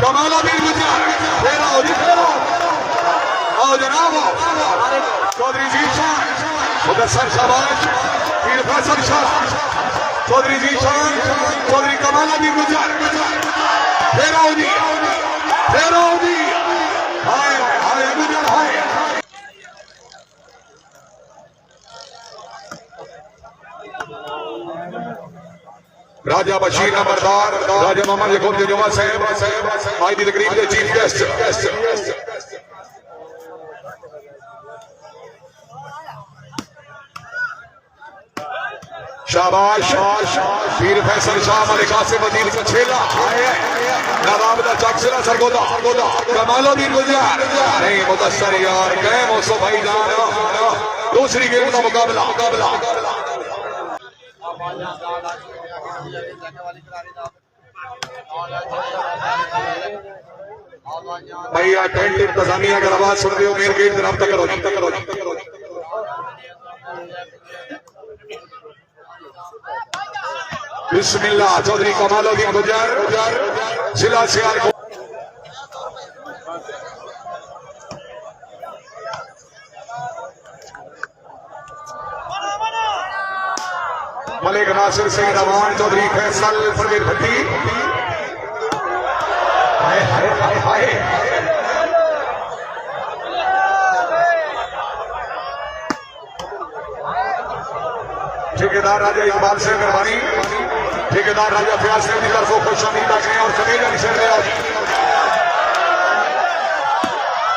कमाला भी गुजर फेरा हो जी फेरा आओ जनाब चौधरी जीशान मुदस्सर शाबाश पीर फैसल शाह चौधरी जीशान चौधरी कमाला भी गुजर फेरा हो जी हाय हाय गुजर हाय राजा बशीर नंबरदार राजा मोहम्मद यकूब जुमा साहब आज की तकरीब के चीफ गेस्ट शाबाश पीर फैसल शाह हमारे कासिम मदीन का छेला नवाब दा चक्सला सरगोदा कमालुद्दीन गुजर नहीं मुदस्सर यार गए मौसो भाई जान दूसरी गेम का मुकाबला भैया टेंट इंतजामिया अगर आवाज सुन रहे हो मेन गेट तरफ तक करो बिस्मिल्लाह चौधरी कमालुद्दीन गुजर जिला सियालकोट मलिक नासिर सिंह रवान चौधरी फैसल फरवीर भट्टी हाय हाय हाय हाय ठेकेदार राजा इकबाल से मेहरबानी ठेकेदार राजा फयाज से की तरफ खुशामदीद करें और सभी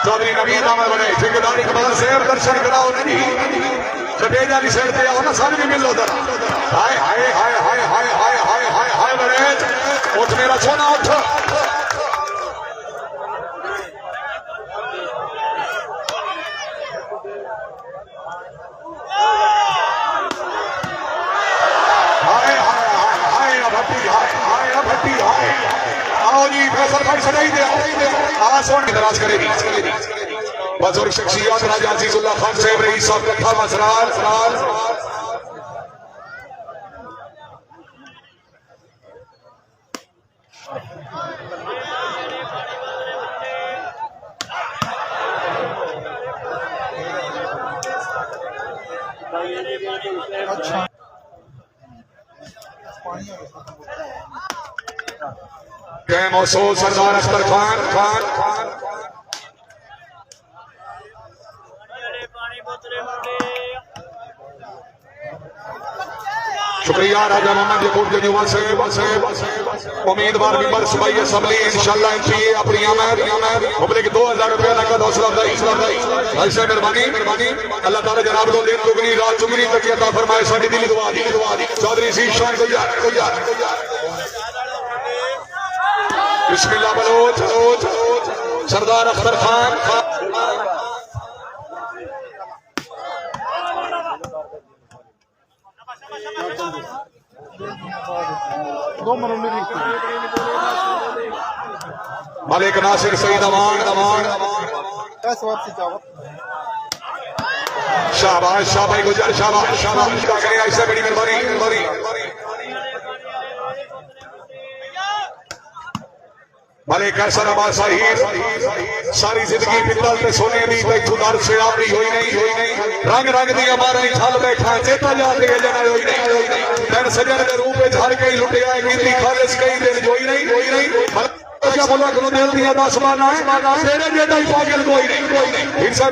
चौधरी नवीन नाम बने ठेकेदार इकबाल से दर्शन कराओ नहीं सफेद वाली साइड पे आओ ना सामने मिल लो उधर हाय हाय हाय हाय हाय हाय हाय हाय हाय बरेज उठ मेरा सोना उठ हाय हाय भट्टी हाय आओ जी फैसल भाई सजाई दे आवाज सुन के दराज करेगी बुजुर्ग शख्सियत राजा अजीजुल्लाह खान साहब रईस साहब कथा मसराल मौसू सरदार अख्तर खान शुक्रिया राजा मोहम्मद यकूब जुमा साहब उम्मीदवार मेंबर सूबाई असम्बली इंशाअल्लाह एमपी अपनी आमद पब्लिक 2000 रुपया नकद हौसला अफजाई ऐसे मेहरबानी अल्लाह ताला जनाब को दिन दुगनी रात चुगनी तक अता फरमाए साडी दिली दुआ दी चौधरी जीशान गुजर बिस्मिल्लाह बलोच सरदार अख्तर खान मलिक नासिर सईद अमान शाबाश शाबाश गुजर शाबाश ऐसे बड़ी मेहरबानी मलिक कैसर अब्बास साहिर सारी जिंदगी पित्तल ते सोने दी बैठूदार से आपरी होई नहीं रंग दी हमारा छल बैठा चेता याद के जना होई नहीं तन सजन के रूप में झाड़ के लुटिया गिनती खालिस कई दिन जोई नहीं क्या बोला करो दिल दिया आसमान है तेरे जेदा ही पागल कोई नहीं फिर से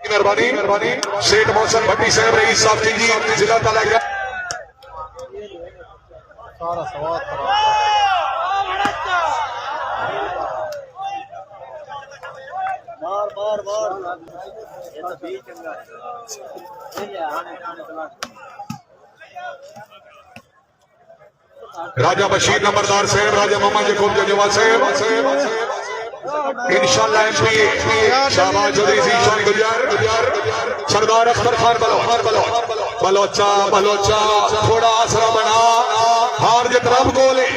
मेहरबानी सेठ मौसम भट्टी साहब रईस साहब जी जिला तला सारा सवाल बार ये तो भी चंगा राजा बशीर नंबरदार साहब राजा मोहम्मद यकूब जुमा साहब इंशाअल्लाह एमपी शाहबाज चौधरी जीशान गुजर सरदार अख्तर खान बलोचा थोड़ा आसरा बना हार जे तरफ गोले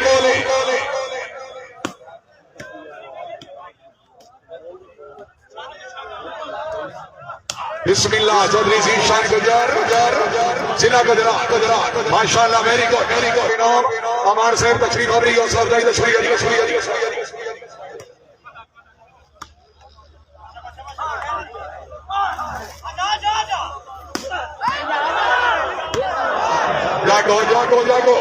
बिस्मिल्लाह चौधरी जीशान गुजर जिला गुजरात माशाल्लाह वेरी गुड इनाम अमान साहब तशरीफ आवरी और साहब जाई शुक्रिया जागो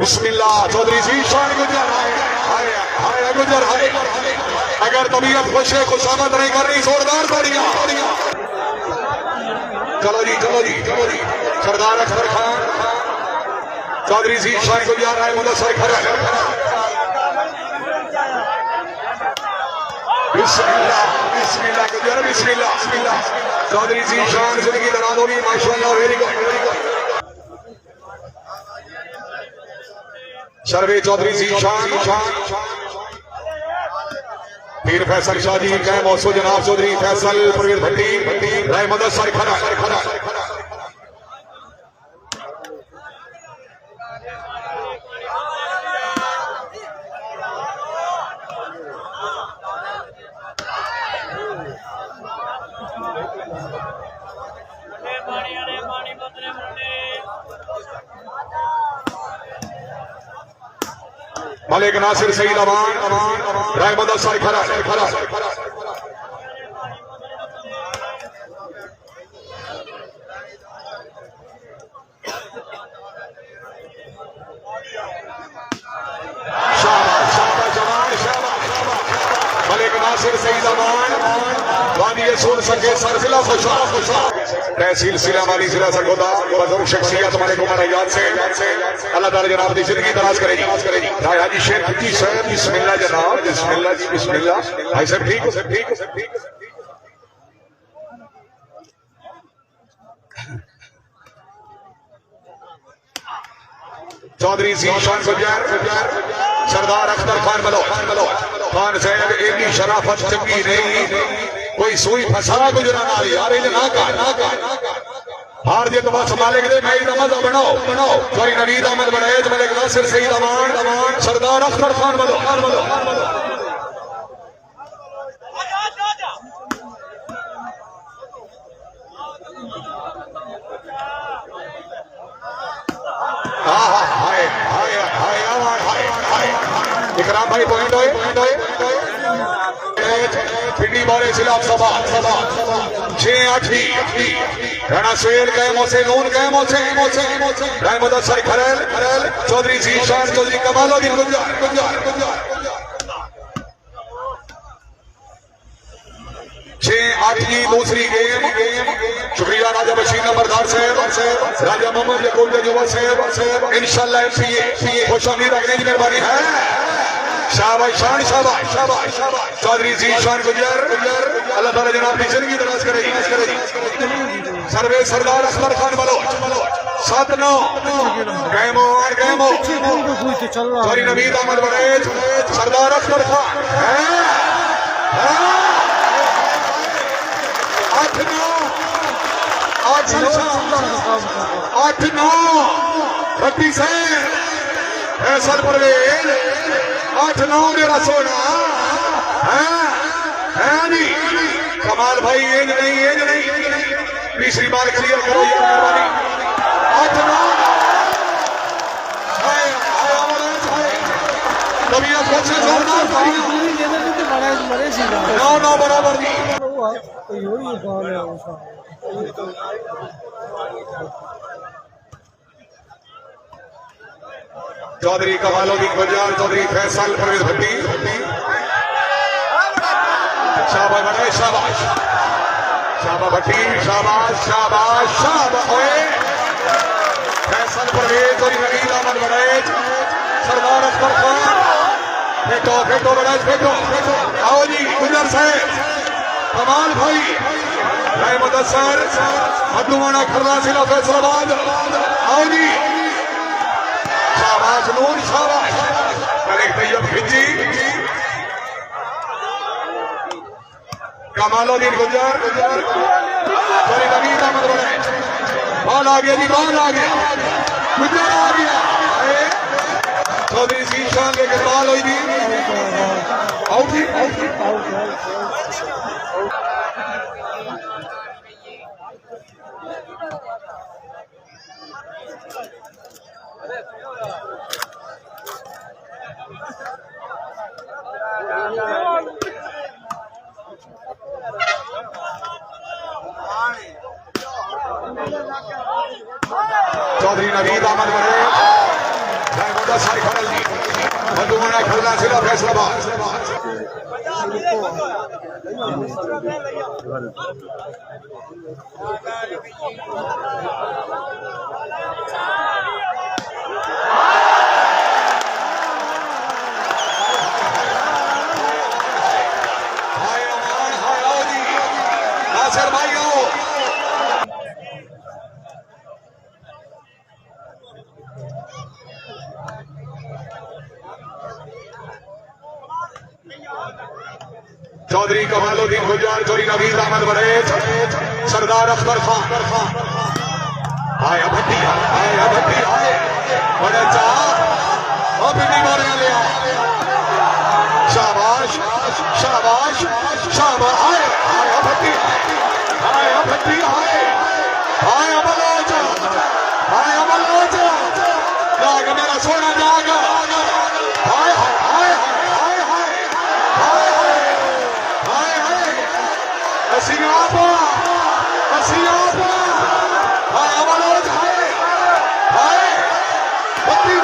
बिस्मिल्लाह चौधरी जीशान गुजर हाय गुजर हाय अगर तबीयत खुश है खुशामद नहीं कर रही जोरदार तालियां चलो जी सरदार अख्तर खान चौधरी जीशान गुजर राय मुदस्सर खरल बिस्मिल्लाह गुजर बिस्मिल्लाह चौधरी जीशान जिंदगी दराज होगी माशाल्लाह वेरी गुड शर्वे चौधरी जीशान पीर फैसल शाह जी कै मौसू जनाब चौधरी फैसल परवेज भट्टी राय मुदस्सर खरा मलिक नासिर सईद अमान राय मुदस्सर खरा मलिक नासिर सईद अमान वादी सुन सके सरजिला खुशा तहसील सिलामानी जिला सरगोदा बुजुर्ग शख्सियत हमारे कुमार याद से अल्लाह ताला जनाब की जिंदगी दराज करेगी हाजी शेर खिची साहब बिस्मिल्लाह जनाब बिस्मिल्लाह जी बिस्मिल्लाह भाई साहब ठीक चौधरी जीशान गुजर सरदार अख्तर खान बलोच खान साहब एडी शराफत चंगी नहीं कोई सुई फसा गुजरा ना यार ना का हार जीत बस मालिक दे मैं मजा बनाओ कोई नवीद अहमद बड़ेज मलिक नासिर सईद अमान सरदार अख्तर खान बलोच इकराम भाई पॉइंट होए पिंडी बारे खिलाफ सभा 6-8 राणा सुहेल गए मोसे नून गए मोसे राय मुदस्सर खरल चौधरी जीशान चौधरी कमालुद्दीन गुजर 6-8 की दूसरी गेम शुक्रिया राजा बशीर नंबरदार साहब राजा मोहम्मद यकूब जुबा साहब इंशाल्लाह एमसीए खुशामदीद रखने की मेहरबानी है शाबाश चौधरी जीशान गुजर अल्लाह ताला जनाब की जिंदगी दराज करेगी सर्वे सरदार अख्तर खान बलोच 7-9 गैमो चौधरी नवीद अहमद बड़ेज सरदार अख्तर खान 8-9 भट्टी से फैसल परवेज 8-9 मेरा सोना है जी कमाल भाई एज नहीं तीसरी बार क्लियर करो ये मेहरबानी 8-9 तबीयत खुद से जोरदार भाई 9 बराबर जी चौधरी कमालुद्दीन गुजर चौधरी फैसल परवेज भट्टी शाबाश भट्टी शाबाश फैसल परवेज चौधरी नवीद अहमद बड़ेज सरदार अख्तर खान फेटो बड़ेज आओ जी गुजर साहब कमाल भाई राय मुदस्सर मधुमाना खरला जिला फैसलाबाद आओ जी शाबाश नूर शाबाश मलिक तैयब खिची कमालुद्दीन गुजर चौधरी नवीद अहमद बड़ेज बॉल आ गया जी बॉल आ गया गुजर आ गया चौधरी जीशान लेके बॉल हुई थी आउट जिला फैसलाबाद हाय अमान हाय आओ जी नासिर भाई आओ चौधरी कमालुद्दीन गुजर चोरी नवीद अहमद बड़ेज सरदार अख्तर खान आया भट्टी आया भट्टी आए बड़े चाह और बिल्ली मारे लिया शाबाश शाबाश शाबाश आए आया भट्टी आए आया बलोच जाग मेरा सोना जाग हाय हाय हाय हाय Asiapa, hai amaloj hai, batti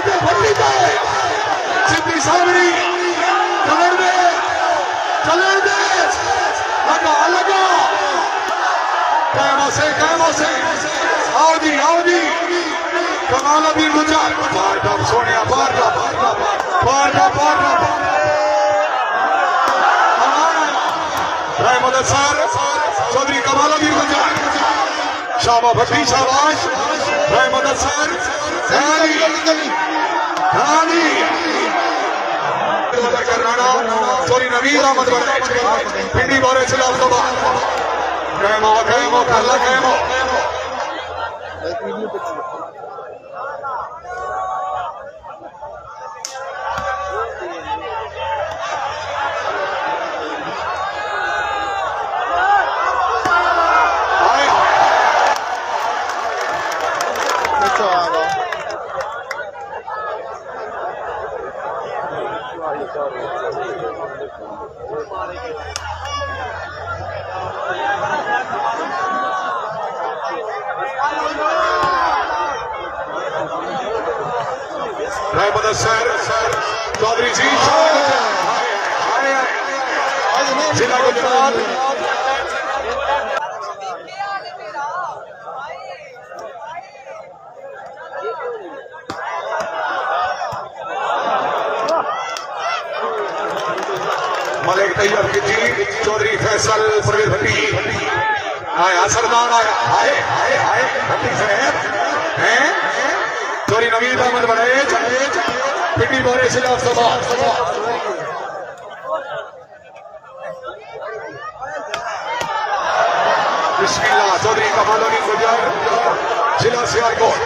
de, Siddi Sabri, chalar de, laga, kaimo se, आओ जी, Kamaluddin Gujar, पार्टा सोनिया पार्टा रहमत सर चौधरी कमालुद्दीन गुजर शाबा भट्टी शाबाश रहमत सर राणा चोरी नवीद अहमद पिंडी बारे खिलाफ दबा कहमो कल्ला कहमो रहमत सर चौधरी जी जिला गुजरात मलिक तैयब की जी चौधरी फैसल परवेज भट्टी आया सरदार आए भट्टी साहब हैं चोरी नवीद अहमद बड़ेज पिंडी बारे खिलाफ सभा बिस्मिल्लाह चौधरी कमालुद्दीन गुजर जिला सियालकोट